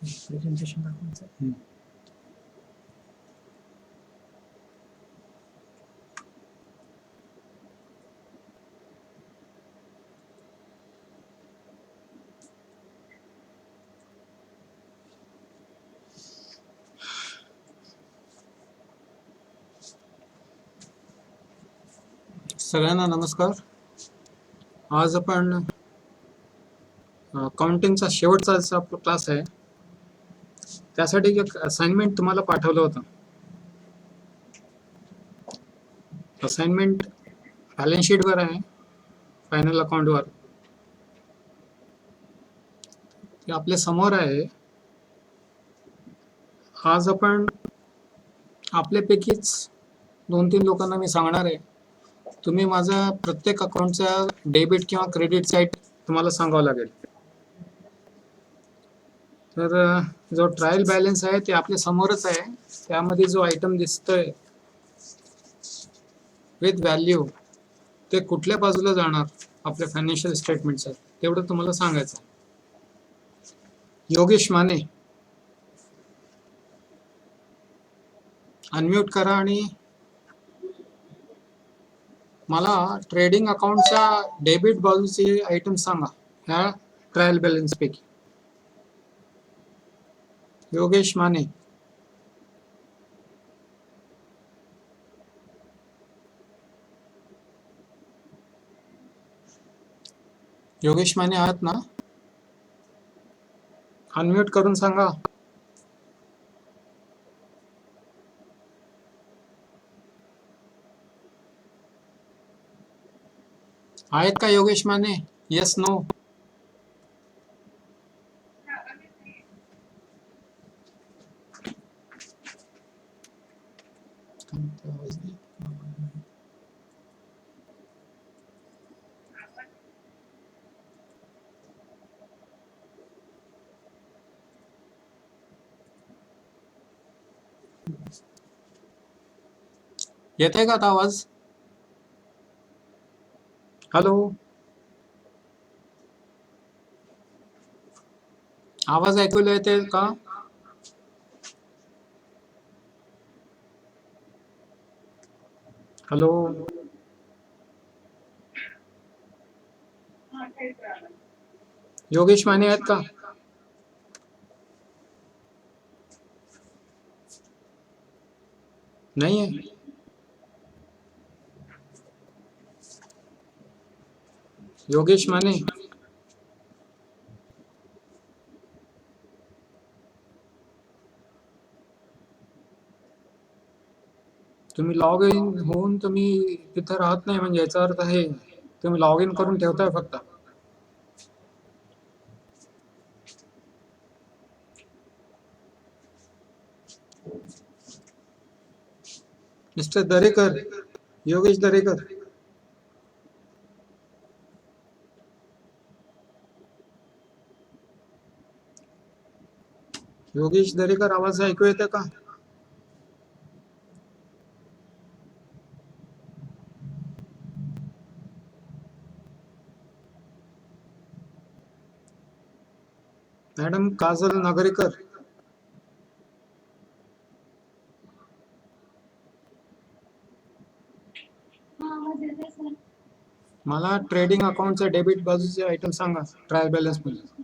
Presentation दाखवायचं. सगळ्यांना नमस्कार. आज आपण अकाउंटिंगचा शेवटचा क्लास आहे. त्यासाठी एक असाइनमेंट तुम्हाला पाठवलं होतं. असाइनमेंट बॅलन्स शीटवर आहे, फायनल अकाउंटवर. ते आपल्या समोर आहे. आज आपण आपल्यापैकीच 2-3 लोकांना मी सांगणार आहे. तुम्ही माझा प्रत्येक अकाउंटचा डेबिट किंवा क्रेडिट साईड तुम्हाला सांगावं लागेल. तर जो ट्रायल बॅलन्स आहे ते आपल्या समोरच आहे. त्यामध्ये जो आयटम दिसतोय विथ व्हॅल्यू, ते कुठल्या बाजूला जाणार आपल्या फायनान्शियल स्टेटमेंटचं, तेवढं तुम्हाला सांगायचं. योगेश माने, अनम्यूट करा आणि मला ट्रेडिंग अकाउंटच्या डेबिट बाजूचे आयटम सांगा ह्या ट्रायल बॅलन्स पैकी. योगेश माने, योगेश माने आहात ना? अनम्यूट करून सांगा. आहेत का योगेश माने? Yes, no? येतोय का आता आवाज? हॅलो, आवाज ऐकूला येते का? हॅलो, योगेश माने आहेत का? नाही आहे. योगेश माने, तुम्ही लॉग इन होऊन तुम्ही तिथे राहत नाही, म्हणजे याचा अर्थ आहे तुम्ही लॉग इन करून ठेवताय फक्त. मिस्टर दरेकर, योगेश दरेकर, योगेश दरेकर, आवाज ऐकू येते का? मॅडम काजल नागरेकर, मला ट्रेडिंग अकाउंटचा डेबिट बाजूचे आयटम सांगा ट्रायल बॅलन्स मध्ये.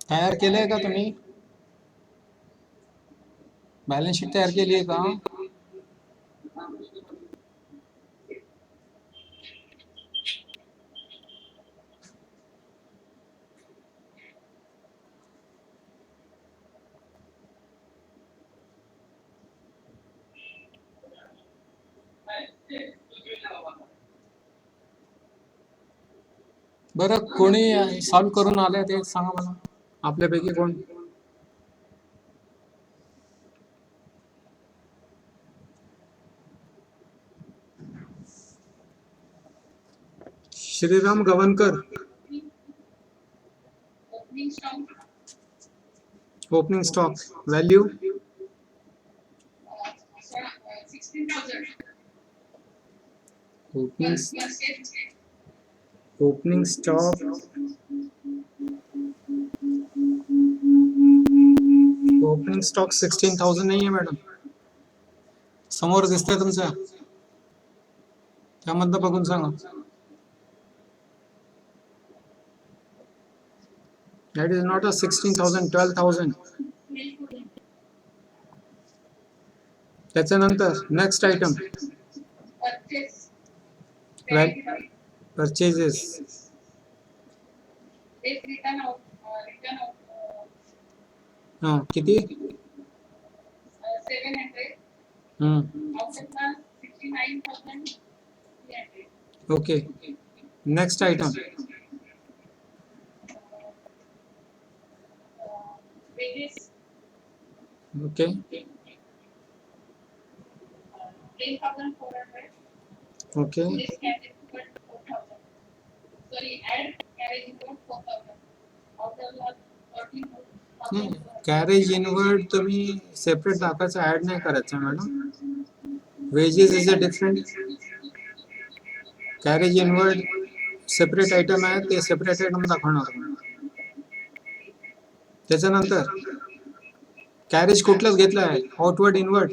तयार केलंय का तुम्ही? बॅलन्स शीट तयार केली आहे का? बरं, कोणी सॉल्व करून आले ते सांगा मला, आपल्यापैकी कोण? Shriram Gavankar, opening stock value 16,000 opening plus sales. Opening stock opening stock 16,000 नाही आहे मॅडम. समोर दिसतंय तुमच्या, त्यामधनं बघून सांगा. That is not a 16,000, 12,000. त्याच्यानंतर next item Purchase. Well, Credit. Purchases. This return out. हां किती? 700. हम्म Out of the 69,300. Okay. Next item Wages. Okay. 10,400. Okay. This carriage inward 4,000. Sorry, add carriage inward 4,000. Out of the 13,000. Carriage inward तुम्ही separate दाखवायचं, add नाही करायचं madam. Wages is a different. Carriage inward separate item आहे, ते separate item दाखवणार. त्याच्यानंतर carriage कुठलंच घेतलं आहे, outward inward.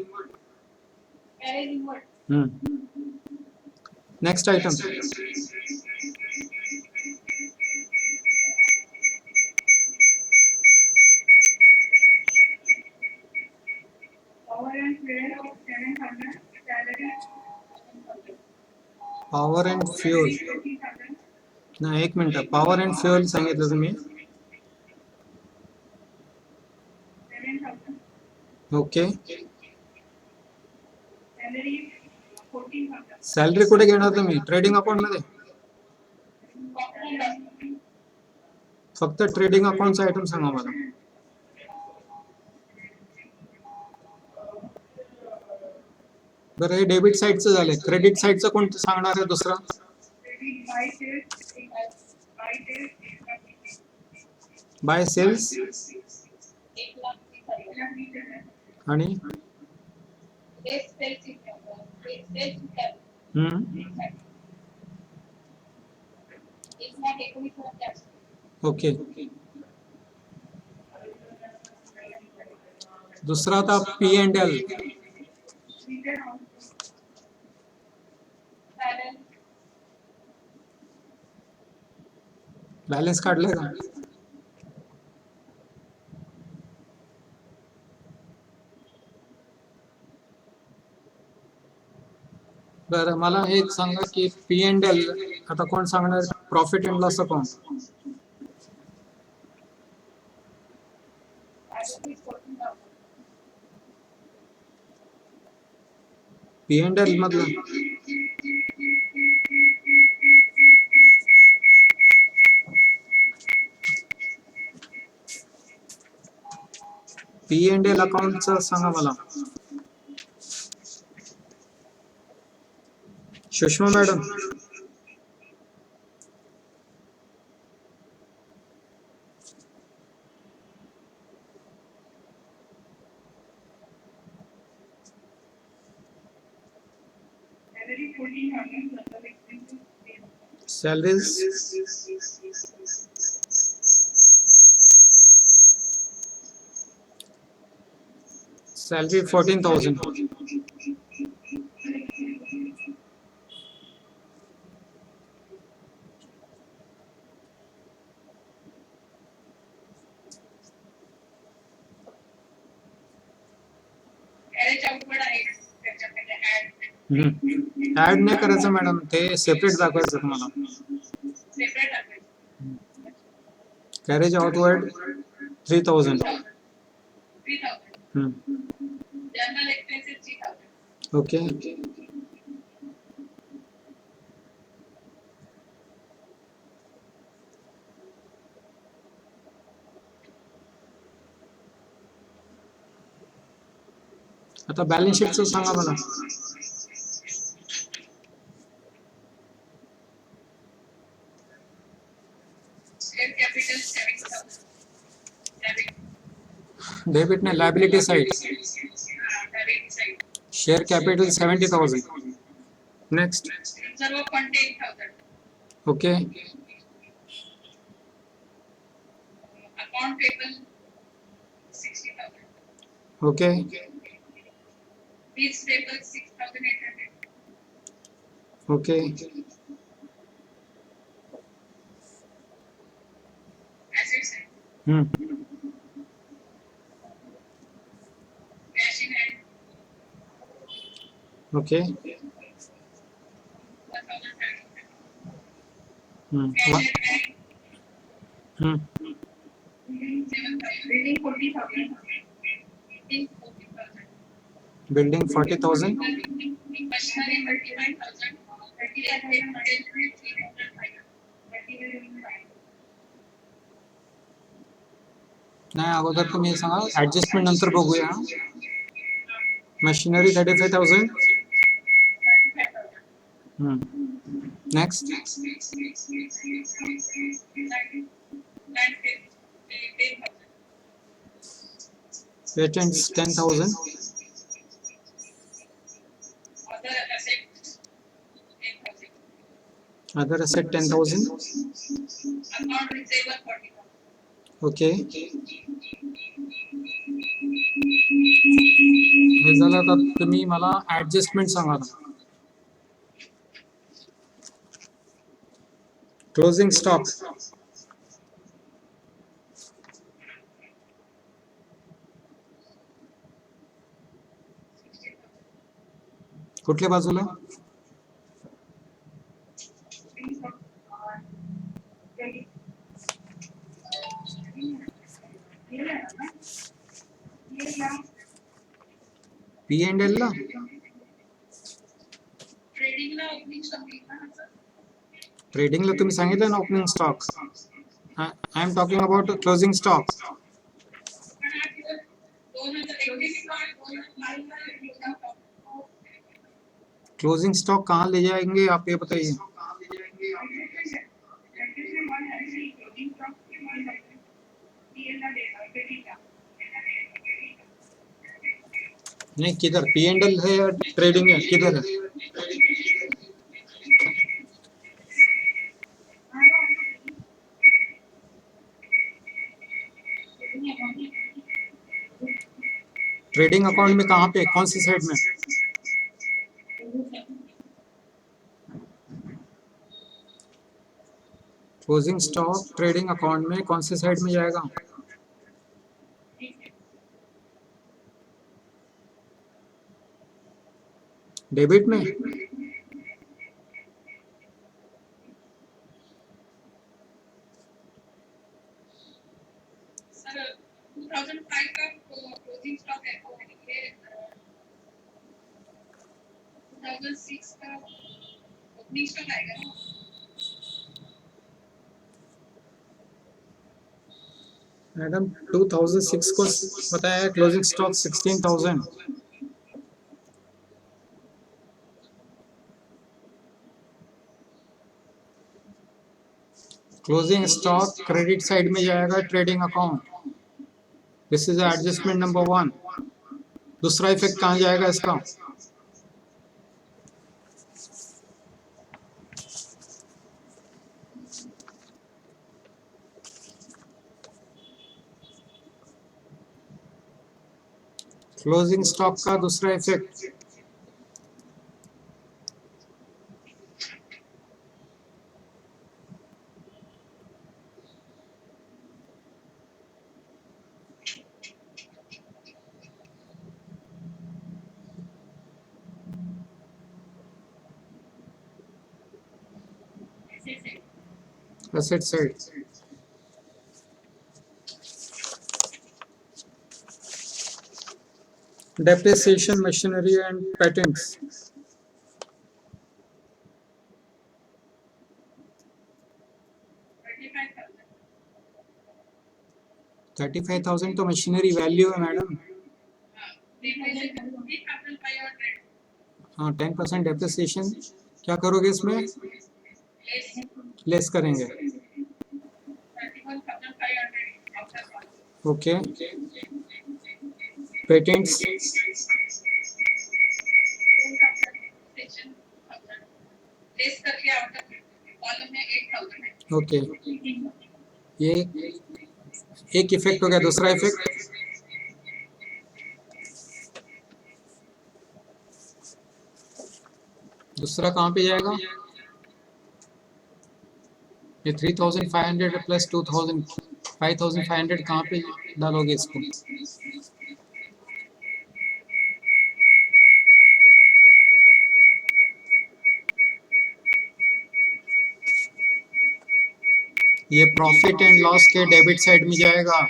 Carriage inward. Next item Power and fuel of 7,000. Salary 7,000. Power and fuel. 14,000. नाही, एक मिनिट. पॉवर अँड फ्युअल सांगितलं तुम्ही. 7,000. ओके. Salary 14,000. सॅलरी कुठे घेणार तुम्ही? ट्रेडिंग अकाउंट मध्ये. फक्त ट्रेडिंग अकाउंटचा आयटम सांगा मला. बरं, हे डेबिट साईडचं झालंय. क्रेडिट साईडचं कोणतं सांगणार आहे दुसरं? Credit buy sales. Buy sales. Buy sales 1,30,000. आणि This sales income. Sales income. Hmm, 1,19,000. Okay. दुसरा आता P&L. Return on balance. Balance काढलंय का? बरं, मला हे सांगा की P&L आता कोण सांगणार? Profit and loss account. Average 14,000. P&L मधलं P&L अकाउंटचं सांगा मला. Sushma madam. Salary 14,000. Total expenses 10,000. Salaries salary 14,000. Carriage outward आहे त्याच्यामध्ये add. ऍड नाही करायचं मॅडम, ते सेपरेट दाखवायचं तुम्हाला. Separate आहे. Carriage outward 3,000. 3,000. General expenses 3,000. Okay. आता बॅलन्स शीटचं सांगा मला. Share capital 7,000. Debit. डेबिट नाही, liability side. Debit side. Share capital 70,000. Next. Reserve of fund 8,000. Okay. Account payable 60,000. Okay. Bills payable 6,800. Okay. Assets Hmm. cash in hand Okay. 1,500. Hmm. Cash at bank Hmm. 7,000. Building 40,000. Building 40,000. Building 40,000. Machinery 35,000. 38,500. नाही अगोदर तुम्ही हे सांगा adjustment नंतर बघूया. Machinery 35,000. 35,000. Next. Land 10,000. Patents 10,000. Other assets 8,000. Other asset 10,000. Account receivable 40,000. Okay. हे झालं आता तुम्ही मला ऍडजस्टमेंट सांगा. Closing stock. कुठल्या बाजूला? P&L ला. ट्रेडिंगला ओपनिंग स्टॉक ट्रेडिंगला तुम्ही सांगितलं ना opening stock. I am talking about closing stock. पण हा दिवस 2021 क्लोजिंग स्टॉक कहाँ ले जाएंगे आप ये बताइए. नहीं किधर P&L है या ट्रेडिंग है किधर है? ट्रेडिंग अकाउंट में कहाँ पे कौन सी साइड में? क्लोजिंग स्टॉक ट्रेडिंग अकाउंट में कौन सी साइड में जाएगा? डेबिट में. सर 2005 का क्लोजिंग स्टॉक है वो ये 2006 का ओपनिंग स्टॉक आएगा ना. मैडम 2006 को बताया closing stock 16,000. Closing stock credit side में जाएगा trading account. This is adjustment number 1. दूसरा इफेक्ट कहाँ जाएगा इसका? क्लोजिंग स्टॉक का दूसरा effect asset side. Depreciation, machinery and patents. 35,000 तो मशीनरी वैल्यू है मैडम. 3,500 हाँ 10% डेप्रिसिएशन. क्या करोगे इसमें? लेस करेंगे. 31,500 ओके. पेटेंट्स बेस करके आउटर कॉलम में 8000 है। ओके, ये एक इफेक्ट हो गया। दूसरा इफेक्ट, दूसरा कहाँ पे जाएगा? ये 3500 प्लस 2000, 5500 कहाँ पे डालोगे इसको? ये प्रॉफिट एंड लॉस के डेबिट साइड में जाएगा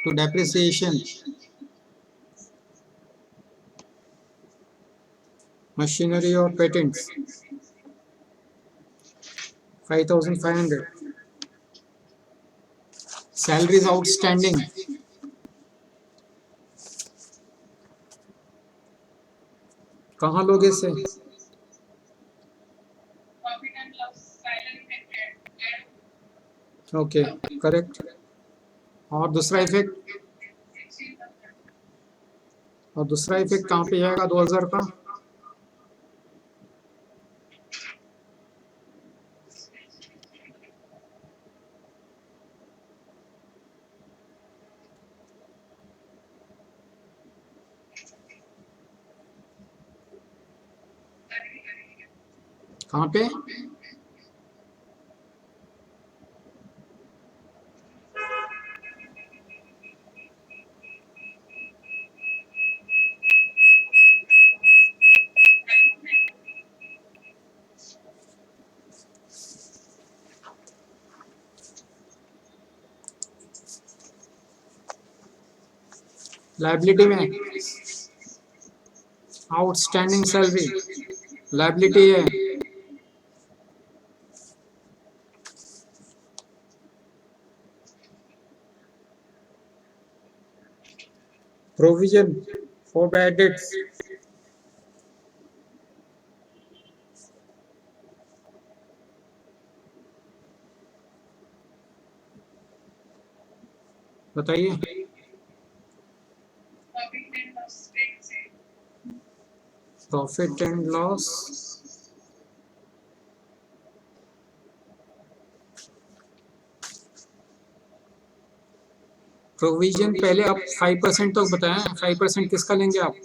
टू डेप्रिसिएशन, मशीनरी और पेटेंट्स 5500, सैलरीज आउटस्टैंडिंग कहाँ लोगे इसे? प्रॉफिट एंड लॉस सैलरी में ऐड ओके, करेक्ट। और दूसरा इफेक्ट, 16,000 और दूसरा इफेक्ट कहाँ पे जाएगा 2000 का? कहाँ पे? लाइबिलिटी में आउटस्टैंडिंग सैलरी लाइबिलिटी है। प्रोविजन फॉर बैड डेट्स बताइए। प्रॉफिट एंड लॉस स्टेट से प्रॉफिट एंड लॉस प्रोविजन पहले आप 5% तक बताएं। 5% किसका लेंगे आप?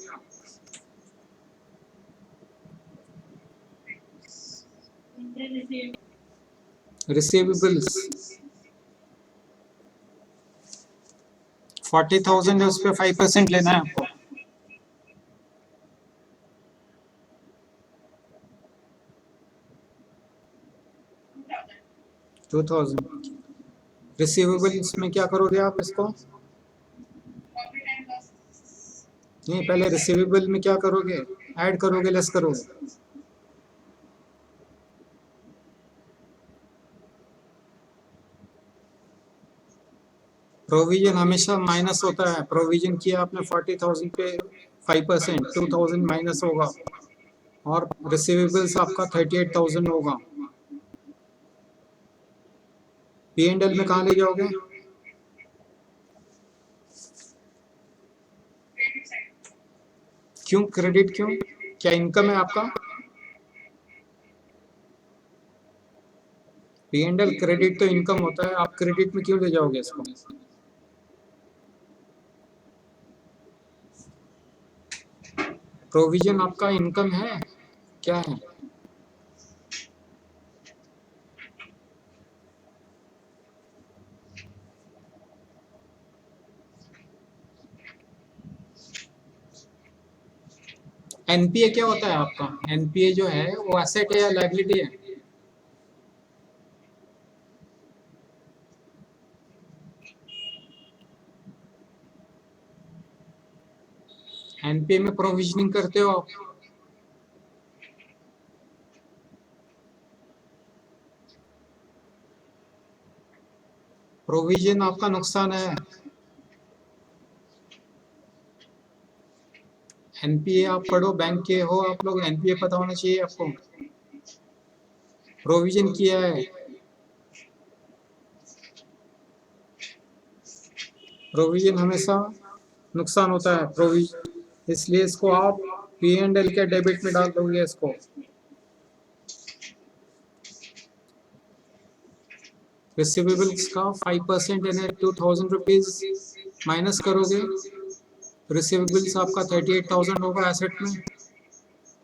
रिसीवेबल्स 40,000 है, उस पर 5% लेना है आपको। टू 2000 रिसीवेबल्स में क्या करोगे आप इसको? प्रॉफिट एंड लॉस नहीं, पहले रिसीवेबल में क्या करोगे? ऐड करोगे, लेस करोगे? प्रोविजन हमेशा माइनस होता है। प्रोविजन किया आपने 40,000 पे 5%, 2000 माइनस होगा, और रिसीवेबल्स आपका 38,000 होगा। पी एंड एल में कहाँ ले जाओगे? क्रेडिट साइड क्यों क्रेडिट? क्यों? क्या इनकम है आपका? पी एंड एल क्रेडिट तो इनकम होता है, आप क्रेडिट में क्यों ले जाओगे इसको? प्रोविजन आपका इनकम है, क्या है? एनपीए क्या होता है आपका? एनपीए जो है वो एसेट है या लायबिलिटी है? एनपीए में प्रोविजनिंग करते हो आप। प्रोविजन आपका नुकसान है। एनपीए आप पढ़ो, बैंक के हो आप लोग, एनपीए पता होना चाहिए आपको। प्रोविजन किया है, प्रोविजन हमेशा नुकसान होता है प्रोविजन, इसलिए इसको आप पी एंड एल के डेबिट में डाल दोगे इसको। रिसीवेबल्स का 5% यानी 2000 रुपीज माइनस करोगे, रिसीवेबल्स आपका 38,000 होगा एसेट में,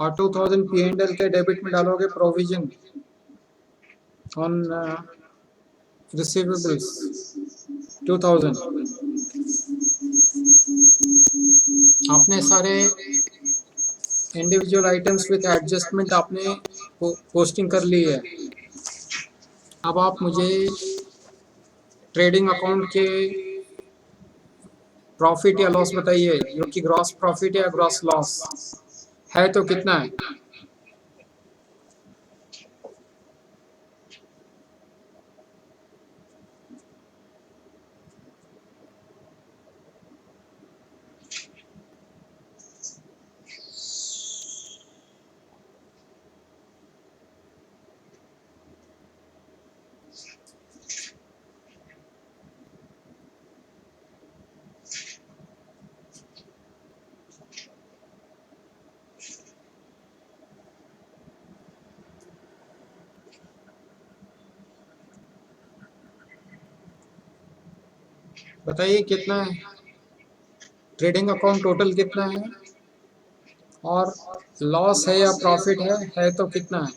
और 2000 P&L के डेबिट में डालोगे प्रोविजन ऑन रिसीवेबल्स 2000। आपने सारे इंडिविजुअल आइटम्स विद एडजस्टमेंट आपने पोस्टिंग कर ली है। अब आप मुझे ट्रेडिंग अकाउंट के प्रॉफिट या लॉस बताइए, जो कि ग्रॉस प्रॉफिट या ग्रॉस लॉस है तो कितना है? बताइए कितना है ट्रेडिंग अकाउंट, टोटल कितना है, और लॉस है या प्रॉफिट है तो कितना है?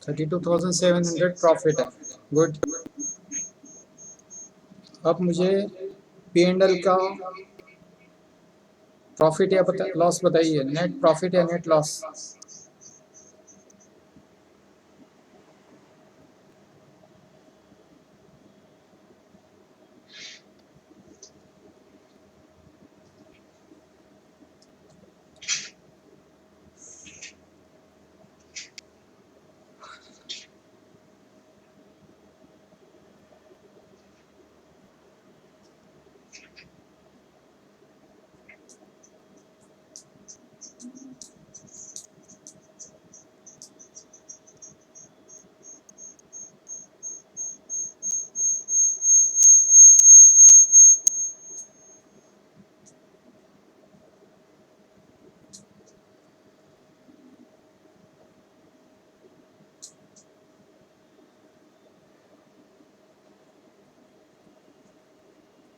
32,700 प्रॉफिट है। गुड। अब मुझे P&L का प्रॉफिट या लॉस बताइए, नेट प्रॉफिट या नेट लॉस।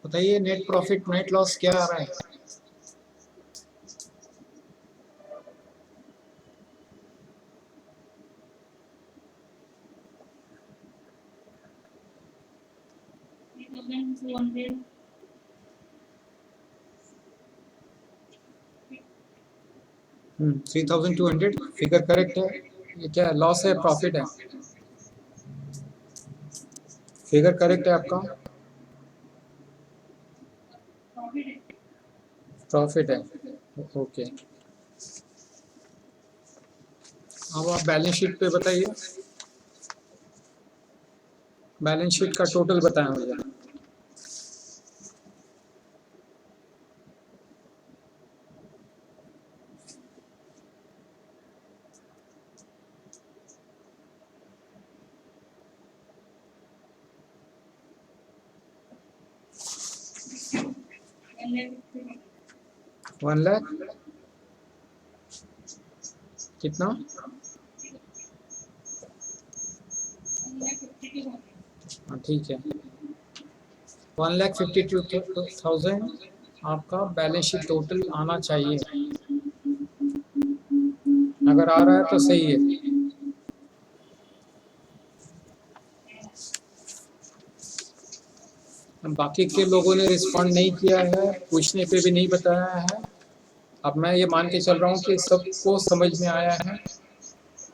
बताइए नेट प्रॉफिट नेट लॉस क्या आ रहा है? $3,200. 3200 फिगर करेक्ट है। ये क्या लॉस है प्रॉफिट है? फिगर करेक्ट है आपका, प्रॉफिट है। ओके, अब आप बैलेंस शीट पे बताइए, बैलेंस शीट का टोटल बताएं मुझे। वन लाख कितना? 1,52,000. हाँ ठीक है, 1,52,000 आपका बैलेंस शीट टोटल आना चाहिए। अगर आ रहा है तो सही है। बाकी के लोगों ने रिस्पॉन्ड नहीं किया है, पूछने पे भी नहीं बताया है। अब मैं ये मान के चल रहा हूँ कि सबको समझ में आया है,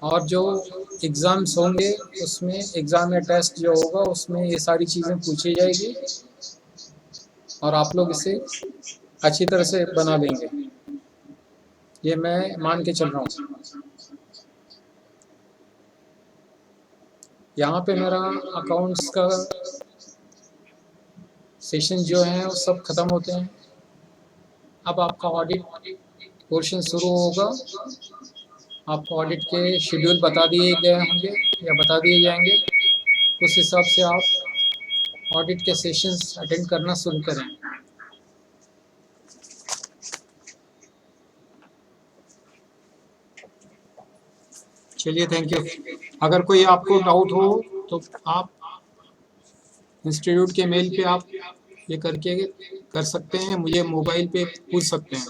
और जो एग्ज़ाम्स होंगे उसमें एग्ज़ाम या टेस्ट जो होगा उसमें ये सारी चीज़ें पूछी जाएगी, और आप लोग इसे अच्छी तरह से बना लेंगे, ये मैं मान के चल रहा हूँ। यहाँ पे मेरा अकाउंट्स का सेशन जो है वो सब खत्म होते हैं। अब आपका ऑडिट पोर्शन शुरू होगा। आपको ऑडिट के शेड्यूल बता दिए गए होंगे या बता दिए जाएंगे, उस हिसाब से आप ऑडिट के सेशंस अटेंड करना शुरू करें। चलिए, थैंक यू। अगर कोई आपको डाउट हो तो आप इंस्टीट्यूट के मेल पे आप ये करके कर सकते हैं, मुझे मोबाइल पे पूछ सकते हैं।